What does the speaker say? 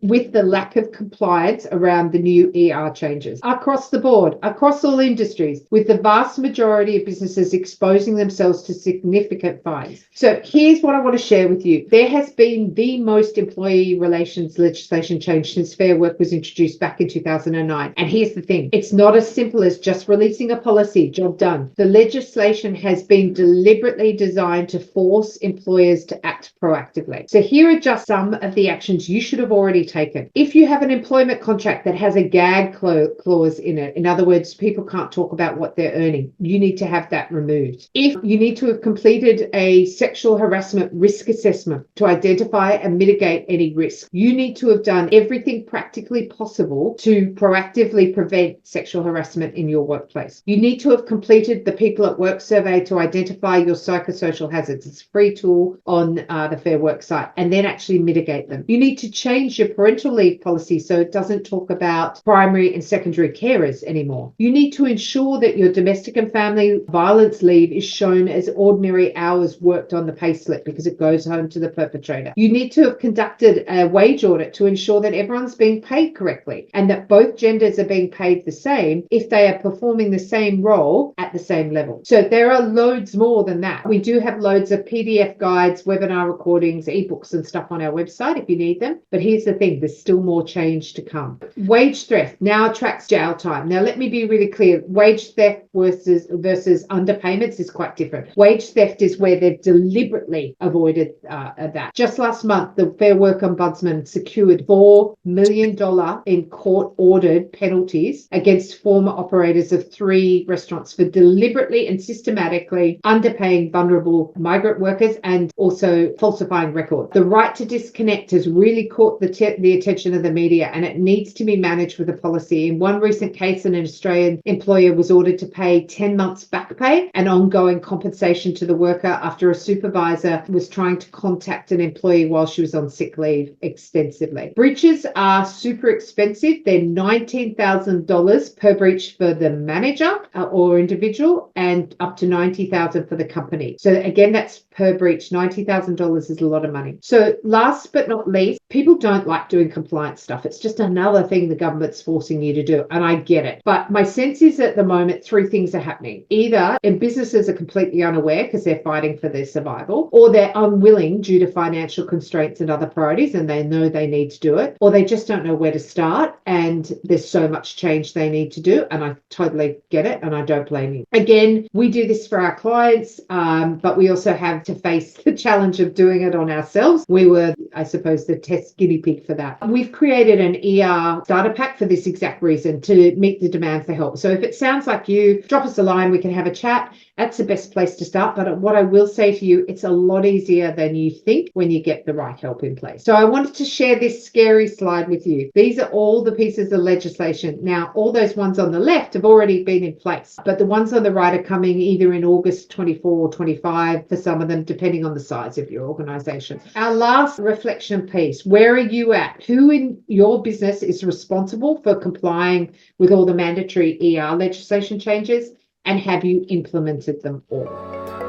with the lack of compliance around the new ER changes across the board, across all industries, with the vast majority of businesses exposing themselves to significant fines. So here's what I want to share with you. There has been the most employee relations legislation change since Fair Work was introduced back in 2009. And here's the thing. It's not as simple as just releasing a policy, job done. The legislation has been deliberately designed to force employers to act proactively. So here are just some of the actions you should have already taken. If you have an employment contract that has a gag clause in it, in other words, people can't talk about what they're earning, you need to have that removed. If you need to have completed a sexual harassment risk assessment to identify and mitigate any risk, you need to have done everything practically possible to proactively prevent sexual harassment in your workplace. You need to have completed the People at Work survey to identify your psychosocial hazards. It's a free tool on the Fair Work site, and then actually mitigate them. You need to change your parental leave policy so it doesn't talk about primary and secondary carers anymore. You need to ensure that your domestic and family violence leave is shown as ordinary hours worked on the payslip because it goes home to the perpetrator. You need to have conducted a wage audit to ensure that everyone's being paid correctly and that both genders are being paid the same if they are performing the same role at the same level. So there are loads more than that. We do have loads of PDF guides, webinar recordings, ebooks and stuff on our website if you need them. But here's the thing, there's still more change to come. Wage theft now attracts jail time. Now let me be really clear. Wage theft versus underpayments is quite different. Wage theft is where they've deliberately avoided that. Just last month, the Fair Work Ombudsman secured $4 million in court-ordered penalties against former operators of 3 restaurants for deliberately and systematically underpaying vulnerable migrant workers and also falsifying records. The right to disconnect has really caught the attention of the media, and it needs to be managed with a policy. In one recent case, an Australian employer was ordered to pay 10 months back pay and ongoing compensation to the worker after a supervisor was trying to contact an employee while she was on sick leave extensively. Breaches are super expensive. They're $19,000 per breach for the manager or individual and up to $90,000 for the company. So again, that's per breach. $90,000 is a lot of money. So last but not least, people don't like doing compliance stuff. It's just another thing the government's forcing you to do. And I get it. But my sense is at the moment, 3 things are happening. Either businesses are completely unaware because they're fighting for their survival, or they're unwilling due to financial constraints and other priorities and they know they need to do it, or they just don't know where to start and there's so much change they need to do. And I totally get it and I don't blame you. Again, we do this for our clients, but we also have to face the challenge of doing it on ourselves. We were, I suppose, the test guinea pig for that. We've created an ER starter pack for this exact reason, to meet the demand for help. So if it sounds like you, drop us a line, we can have a chat. That's the best place to start. But what I will say to you, it's a lot easier than you think when you get the right help in place. So I wanted to share this scary slide with you. These are all the pieces of legislation. Now, all those ones on the left have already been in place, but the ones on the right are coming either in August 24 or 25 for some of them, depending on the size of your organisation. Our last reflection piece, where are you at? Who in your business is responsible for complying with all the mandatory ER legislation changes? And have you implemented them all?